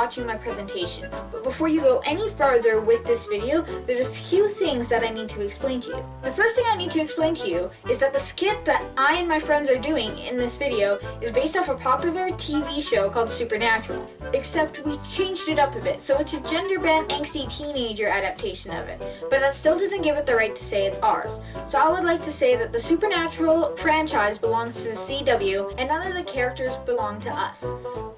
watching my presentation. But before you go any further with this video, there's a few things that I need to explain to you. The first thing I need to explain to you is that the skit that I and my friends are doing in this video is based off a popular TV show called Supernatural. Except we changed it up a bit, so it's a gender-bent, angsty teenager adaptation of it. But that still doesn't give it the right to say it's ours. So I would like to say that the Supernatural franchise belongs to the CW, and none of the characters belong to us.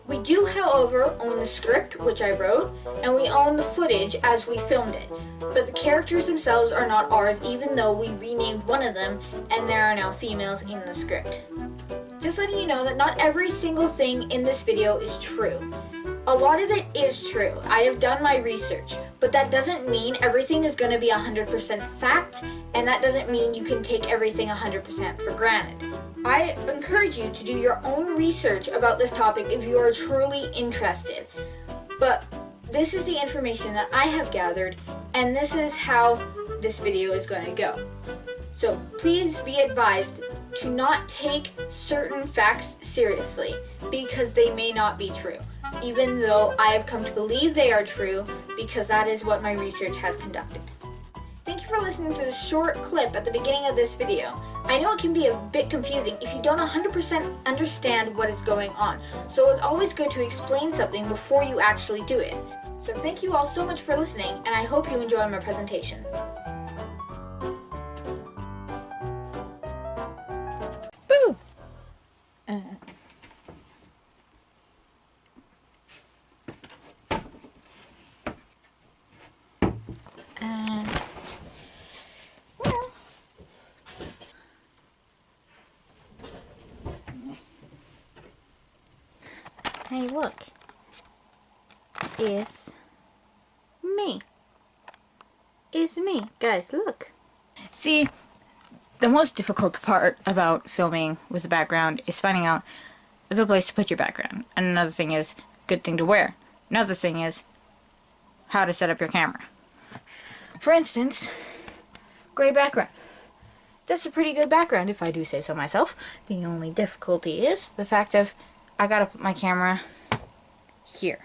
We do, however, own the script, which I wrote, and we own the footage as we filmed it. But the characters themselves are not ours, even though we renamed one of them, and there are now females in the script. Just letting you know that not every single thing in this video is true. A lot of it is true. I have done my research, but that doesn't mean everything is going to be 100% fact, and that doesn't mean you can take everything 100% for granted. I encourage you to do your own research about this topic if you are truly interested. But this is the information that I have gathered, and this is how this video is going to go. So please be advised to not take certain facts seriously, because they may not be true, even though I have come to believe they are true, because that is what my research has conducted. Thank you for listening to this short clip at the beginning of this video. I know it can be a bit confusing if you don't 100% understand what is going on, so it's always good to explain something before you actually do it. So thank you all so much for listening, and I hope you enjoy my presentation. Boo! Hey, look. It's me. It's me. Guys, look. See, the most difficult part about filming with the background is finding out a good place to put your background. And another thing is, good thing to wear. Another thing is, how to set up your camera. For instance, gray background. That's a pretty good background, if I do say so myself. The only difficulty is the fact of I gotta put my camera here.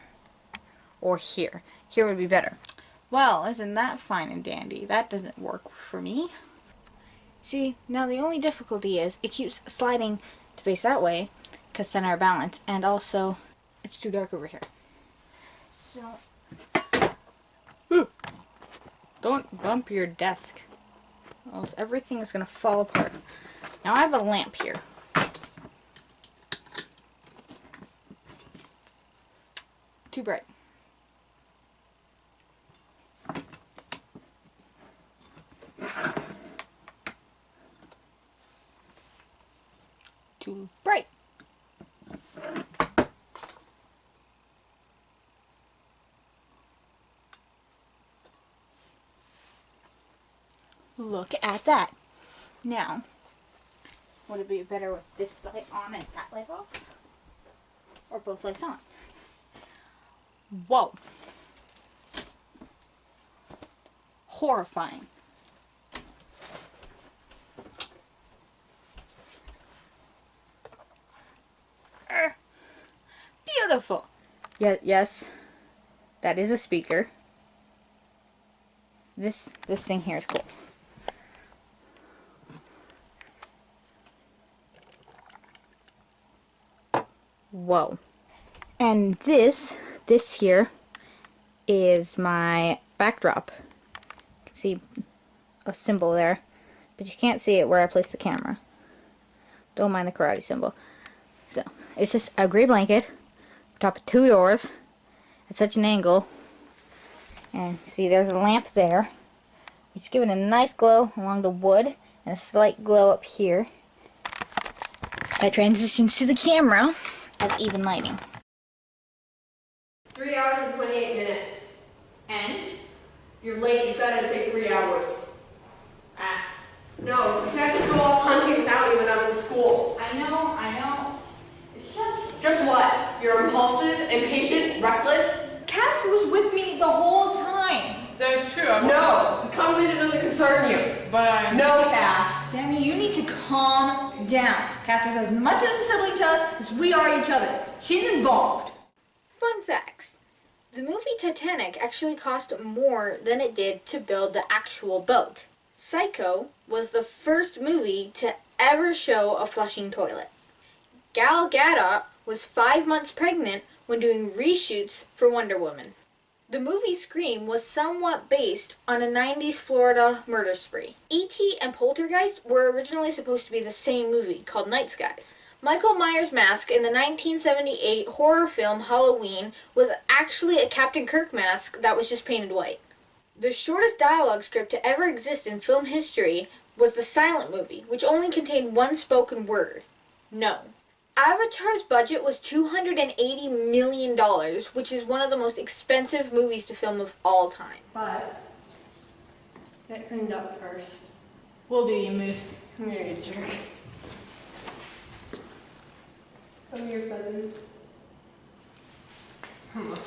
Or here. Here would be better. Well, isn't that fine and dandy? That doesn't work for me. See, now the only difficulty is it keeps sliding to face that way, because center of balance, and also it's too dark over here. So, don't bump your desk, or else everything is going to fall apart. Now I have a lamp here. Too bright. Too bright. Look at that. Now, would it be better with this light on and that light off? Or both lights on? Whoa. Horrifying. Beautiful. Yeah, yes. That is a speaker. This thing here is cool. Whoa. And this here is my backdrop. You can see a symbol there, but you can't see it where I place the camera. Don't mind the karate symbol. So, it's just a gray blanket, top of two doors, at such an angle, and see there's a lamp there. It's giving a nice glow along the wood, and a slight glow up here. That transitions to the camera as even lighting. 3 hours and 28 minutes. And? You're late, you said it'd take 3 hours. Ah. No, you can't just go off hunting without me when I'm in school. I know. It's just... Just what? You're impulsive, impatient, reckless? Cass was with me the whole time. That is true. No, this conversation doesn't concern you. But I'm... No, Cass. Sammy, you need to calm down. Cass is as much as a sibling to us as we are each other. She's involved. Fun facts. The movie Titanic actually cost more than it did to build the actual boat. Psycho was the first movie to ever show a flushing toilet. Gal Gadot was 5 months pregnant when doing reshoots for Wonder Woman. The movie Scream was somewhat based on a 90s Florida murder spree. E.T. and Poltergeist were originally supposed to be the same movie, called Night Skies. Michael Myers' mask in the 1978 horror film Halloween was actually a Captain Kirk mask that was just painted white. The shortest dialogue script to ever exist in film history was the Silent Movie, which only contained one spoken word: no. Avatar's budget was $280 million, which is one of the most expensive movies to film of all time. But get cleaned up first. We'll do, you moose. Come here, you jerk. Come here, feathers. Come on.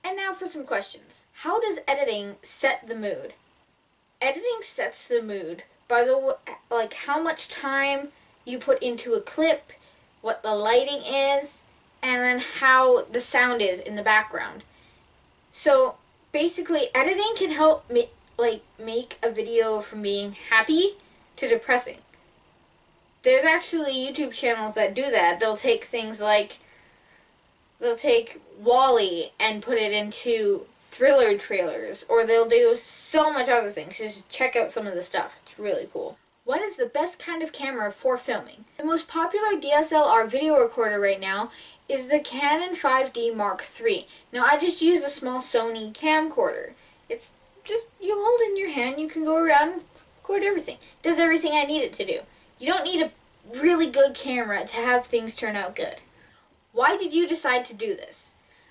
And now for some questions. How does editing set the mood? Editing sets the mood by how much time you put into a clip, what the lighting is, and then how the sound is in the background. So basically, editing can help make a video from being happy to depressing. There's actually YouTube channels that do that. They'll take things like, they'll take Wall-E and put it into thriller trailers, or they'll do so much other things. Just check out some of the stuff. It's really cool. What is the best kind of camera for filming? The most popular DSLR video recorder right now is the Canon 5D Mark III. Now I just use a small Sony camcorder. It's just, you hold it in your hand, you can go around and record everything. It does everything I need it to do. You don't need a really good camera to have things turn out good. Why did you decide to do this?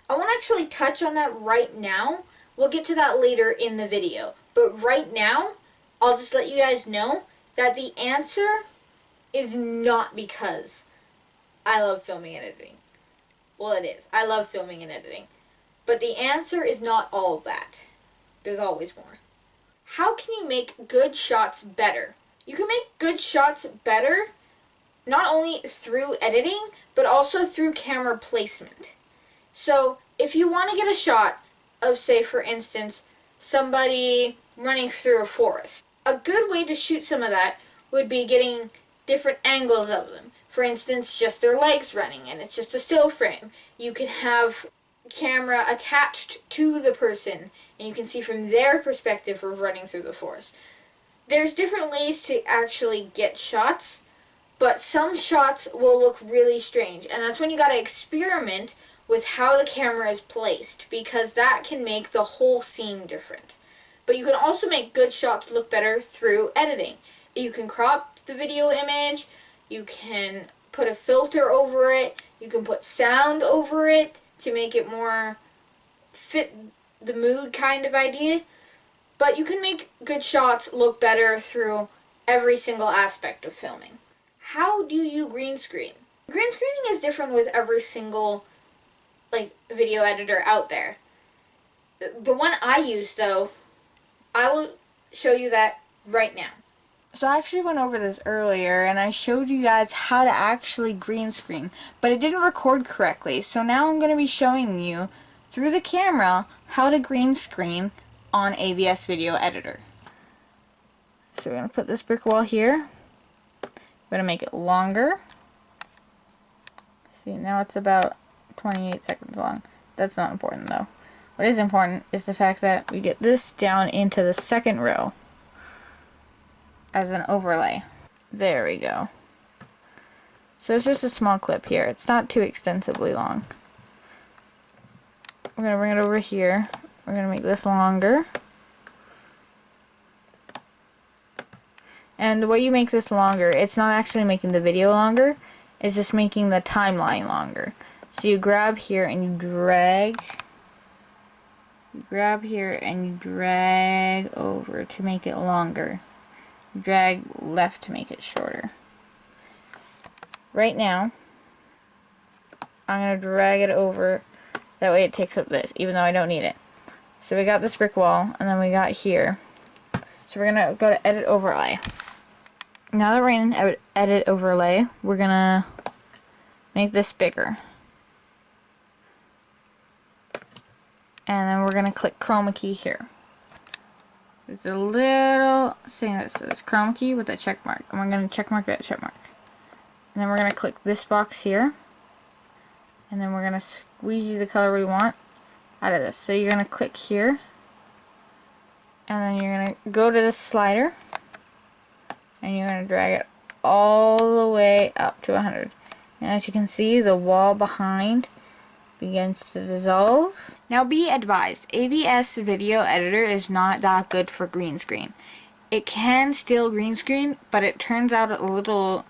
I won't actually touch on that right now. We'll get to that later in the video. But right now, I'll just let you guys know that the answer is not because I love filming and editing. Well, it is. I love filming and editing. But the answer is not all of that. There's always more. How can you make good shots better? You can make good shots better not only through editing, but also through camera placement. So, if you want to get a shot of, say, for instance, somebody running through a forest, a good way to shoot some of that would be getting different angles of them. For instance, just their legs running, and it's just a still frame. You can have camera attached to the person, and you can see from their perspective of running through the forest. There's different ways to actually get shots, but some shots will look really strange, and that's when you gotta experiment with how the camera is placed, because that can make the whole scene different. But you can also make good shots look better through editing. You can crop the video image, you can put a filter over it, you can put sound over it to make it more fit the mood kind of idea. But you can make good shots look better through every single aspect of filming. How do you green screen? Green screening is different with every single video editor out there. The one I use, though, I will show you that right now. So I actually went over this earlier and I showed you guys how to actually green screen, but it didn't record correctly. So now I'm going to be showing you through the camera how to green screen on AVS Video Editor. So we're going to put this brick wall here. We're going to make it longer. See, now it's about 28 seconds long. That's not important though. What is important is the fact that we get this down into the second row as an overlay. There we go. So it's just a small clip here. It's not too extensively long. We're going to bring it over here. We're going to make this longer. And the way you make this longer, it's not actually making the video longer, it's just making the timeline longer. So you grab here and you drag. You grab here and you drag over to make it longer. Drag left to make it shorter. Right now, I'm going to drag it over. That way it takes up this, even though I don't need it. So we got this brick wall, and then we got here. So we're going to go to Edit Overlay. Now that we're in Edit Overlay, we're going to make this bigger. And then we're going to click Chroma Key here. There's a little thing that says Chroma Key with a check mark. And we're going to check mark that check mark. And then we're going to click this box here. And then we're going to squeegee the color we want out of this. So you're going to click here. And then you're going to go to this slider. And you're going to drag it all the way up to 100. And as you can see, the wall behind begins to dissolve. Now be advised, AVS Video Editor is not that good for green screen. It can still green screen, but it turns out a little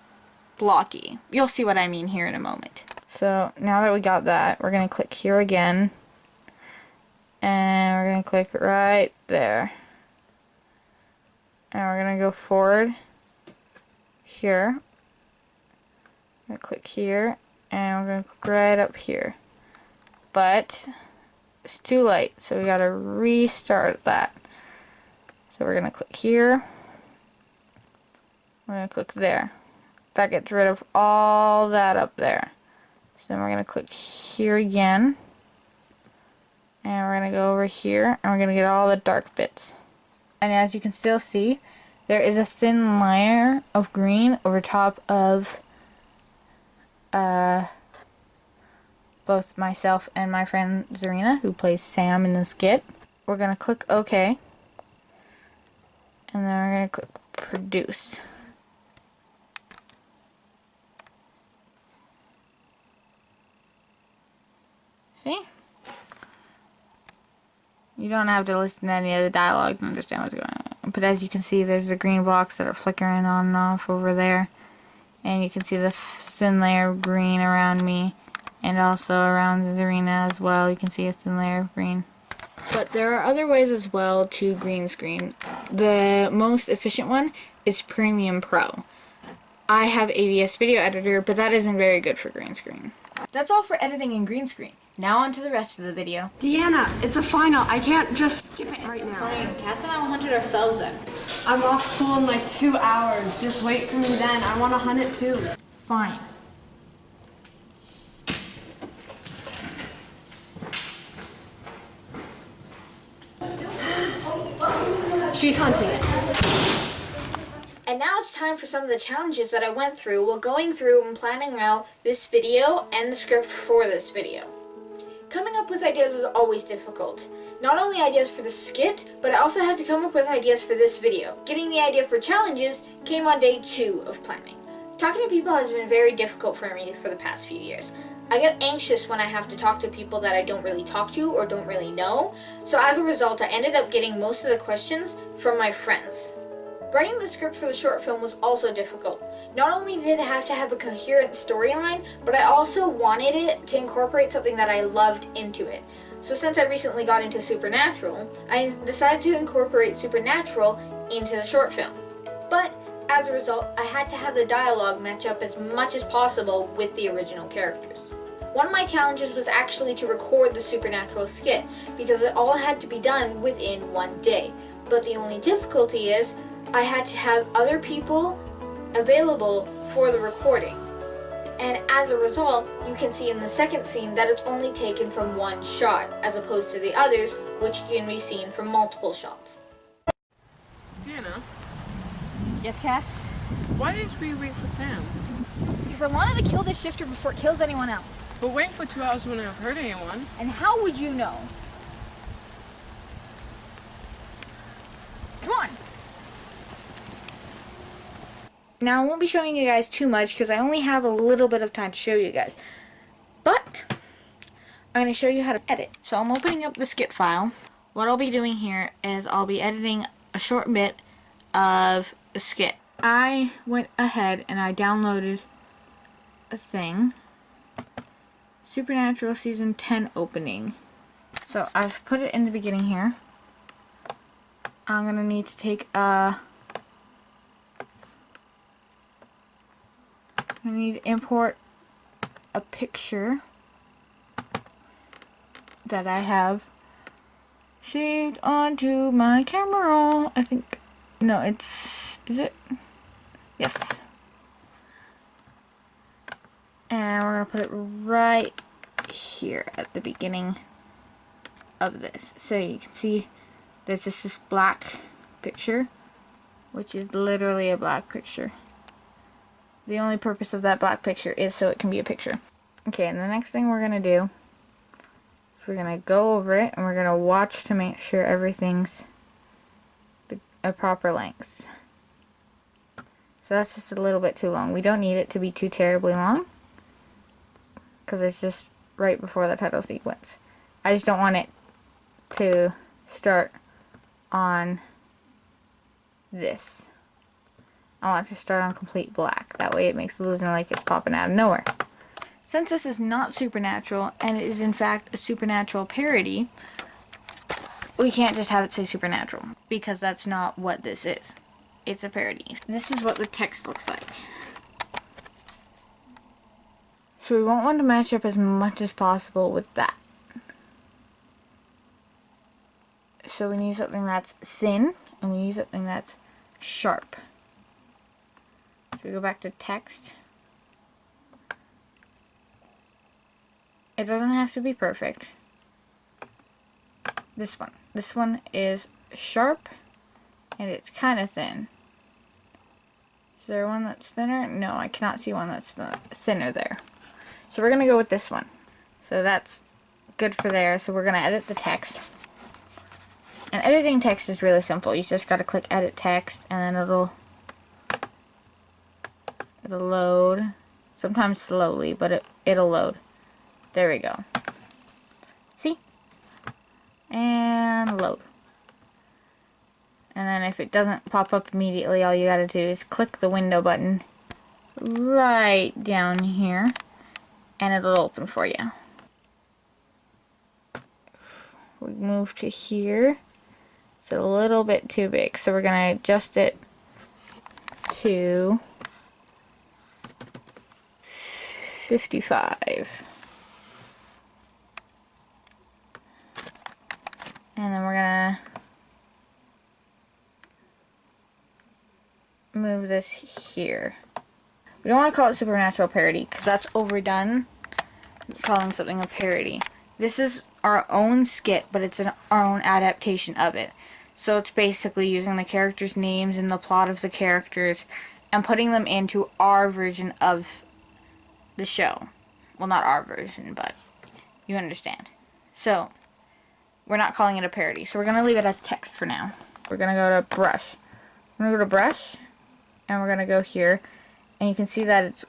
blocky. You'll see what I mean here in a moment. So now that we got that, we're going to click here again. And we're going to click right there. And we're going to go forward here. I'm going to click here. And we're going to click right up here. But it's too late, so we gotta restart that. So we're gonna click here. We're gonna click there. That gets rid of all that up there. So then we're gonna click here again. And we're gonna go over here and we're gonna get all the dark bits. And as you can still see, there is a thin layer of green over top of both myself and my friend Zarina, who plays Sam in the skit. We're going to click OK. And then we're going to click Produce. See? You don't have to listen to any of the dialogue to understand what's going on. But as you can see, there's the green blocks that are flickering on and off over there. And you can see the thin layer of green around me. And also around Zarina as well, you can see a thin layer of green. But there are other ways as well to green screen. The most efficient one is Premium Pro. I have AVS Video Editor, but that isn't very good for green screen. That's all for editing in green screen. Now on to the rest of the video. Deanna, it's a final. I can't just skip it right now. Fine, Cass and I will hunt it ourselves then. I'm off school in like 2 hours. Just wait for me then. I want to hunt it too. Fine. She's hunting it. And now it's time for some of the challenges that I went through while going through and planning out this video and the script for this video. Coming up with ideas is always difficult. Not only ideas for the skit, but I also had to come up with ideas for this video. Getting the idea for challenges came on day 2 of planning. Talking to people has been very difficult for me for the past few years. I get anxious when I have to talk to people that I don't really talk to or don't really know, so as a result I ended up getting most of the questions from my friends. Writing the script for the short film was also difficult. Not only did it have to have a coherent storyline, but I also wanted it to incorporate something that I loved into it. So since I recently got into Supernatural, I decided to incorporate Supernatural into the short film. But as a result, I had to have the dialogue match up as much as possible with the original characters. One of my challenges was actually to record the Supernatural skit, because it all had to be done within 1 day. But the only difficulty is, I had to have other people available for the recording. And as a result, you can see in the second scene that it's only taken from 1 shot, as opposed to the others, which can be seen from multiple shots. Deanna, Yes, Cass? why didn't we wait for Sam? Because I wanted to kill this shifter before it kills anyone else. But waiting for 2 hours wouldn't have hurt anyone. And how would you know? Come on! Now, I won't be showing you guys too much because I only have a little bit of time to show you guys. But I'm going to show you how to edit. So I'm opening up the skit file. What I'll be doing here is I'll be editing a short bit of the skit. I went ahead and I downloaded a thing. Supernatural Season 10 opening. So I've put it in the beginning here. I'm going to need to take I need to import a picture that I have saved onto my camera. I think, no, is it? Yes. And we're going to put it right here at the beginning of this. So you can see there's just this black picture, which is literally a black picture. The only purpose of that black picture is so it can be a picture. Okay, and the next thing we're going to do is we're going to go over it and we're going to watch to make sure everything's a proper length. So that's just a little bit too long. We don't need it to be too terribly long because it's just right before the title sequence. I just don't want it to start on this. I want it to start on complete black. That way it makes it look like it's popping out of nowhere. Since this is not Supernatural, and it is in fact a Supernatural parody, we can't just have it say Supernatural, because that's not what this is. It's a parody. This is what the text looks like. So we want one to match up as much as possible with that. So we need something that's thin, and we need something that's sharp. So we go back to text. It doesn't have to be perfect. This one is sharp, and it's kind of thin. Is there one that's thinner? No, I cannot see one that's thinner there. So we're going to go with this one. So that's good for there. So we're going to edit the text. And editing text is really simple. You just got to click edit text, and then it'll load. Sometimes slowly, but it'll load. There we go. See? And load. And then if it doesn't pop up immediately, all you gotta do is click the window button right down here, and it'll open for you. We move to here. It's a little bit too big, so we're gonna adjust it to 55. And then we're gonna move this here. We don't want to call it Supernatural Parody because that's overdone, calling something a parody. This is our own skit, but it's our own adaptation of it. So it's basically using the characters' names and the plot of the characters and putting them into our version of the show. Well, not our version, but you understand. So we're not calling it a parody, so we're going to leave it as text for now. We're going to go to brush. We're going to go to brush, and we're going to go here, and you can see that it's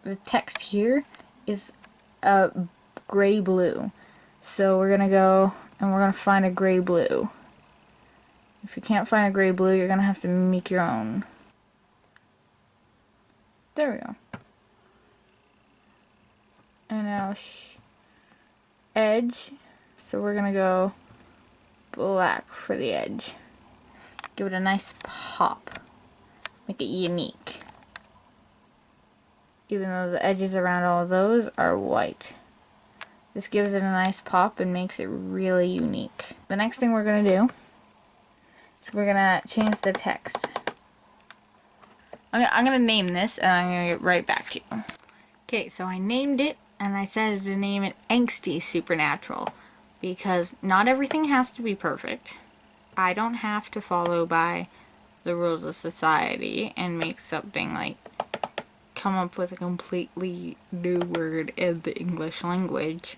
the text here is gray blue. So we're going to go, and we're going to find a gray blue. If you can't find a gray blue, you're going to have to make your own. There we go. And now edge. So we're going to go black for the edge. Give it a nice pop. Make it unique. Even though the edges around all of those are white. This gives it a nice pop and makes it really unique. The next thing we're going to do is we're going to change the text. I'm going to name this and I'm going to get right back to you. Okay, so I named it and I said to name it Angsty Supernatural. Because not everything has to be perfect. I don't have to follow by the rules of society and make something like come up with a completely new word in the English language.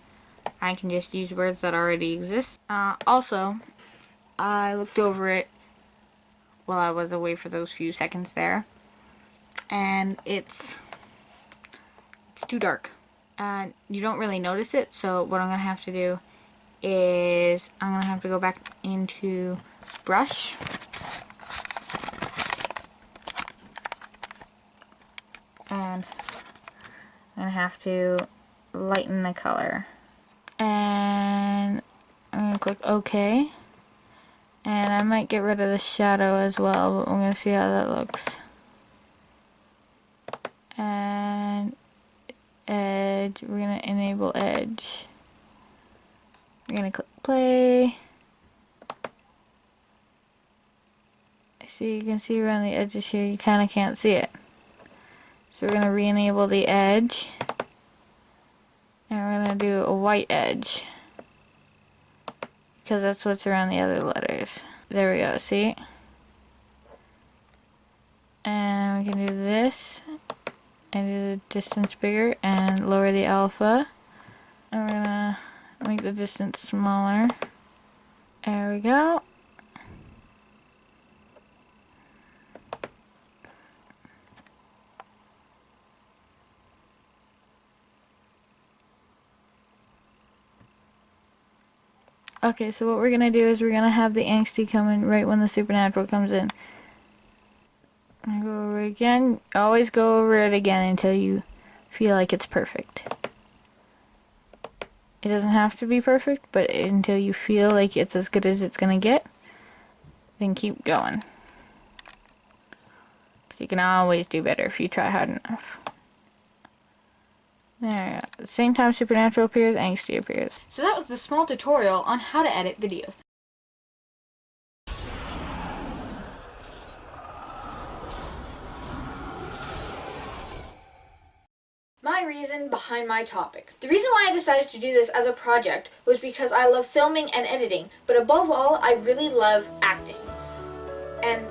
I can just use words that already exist. Also, I looked over it while I was away for those few seconds there, and it's too dark. You don't really notice it, so what I'm going to have to do is I'm going to have to go back into brush. And I'm going to have to lighten the color. And I'm going to click OK. And I might get rid of the shadow as well, but we're going to see how that looks. And edge, we're going to enable edge. We're going to click play. So you can see around the edges here, you kind of can't see it. So we're going to re-enable the edge. And we're going to do a white edge. because that's what's around the other letters. There we go, see? And we can do this, and do the distance bigger, and lower the alpha. And we're gonna make the distance smaller. There we go. Okay, so what we're gonna do is we're gonna have the angsty come in right when the supernatural comes in. I go over it again. Always go over it again until you feel like it's perfect. It doesn't have to be perfect, but until you feel like it's as good as it's gonna get, then keep going. 'Cause you can always do better if you try hard enough. There we go. At the same time supernatural appears, angsty appears. So that was the small tutorial on how to edit videos. My reason behind my topic. The reason why I decided to do this as a project was because I love filming and editing, but above all, I really love acting. And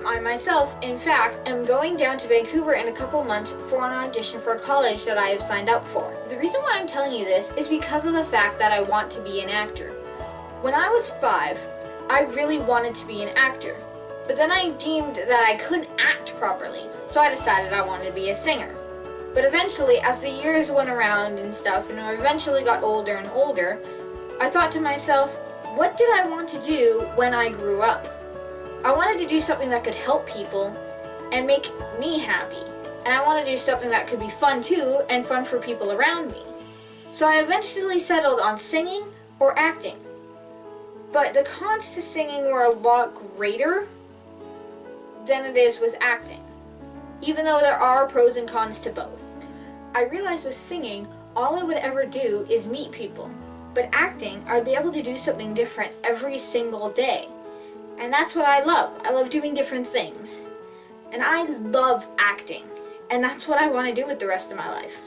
I myself, in fact, am going down to Vancouver in a couple months for an audition for a college that I have signed up for. The reason why I'm telling you this is because of the fact that I want to be an actor. When I was 5, I really wanted to be an actor, but then I deemed that I couldn't act properly, so I decided I wanted to be a singer. But eventually, as the years went around and stuff, and I eventually got older and older, I thought to myself, what did I want to do when I grew up? I wanted to do something that could help people and make me happy. And I wanted to do something that could be fun too, and fun for people around me. So I eventually settled on singing or acting. But the cons to singing were a lot greater than it is with acting, even though there are pros and cons to both. I realized with singing, all I would ever do is meet people. But acting, I'd be able to do something different every single day. And that's what I love. I love doing different things. And I love acting. And that's what I want to do with the rest of my life.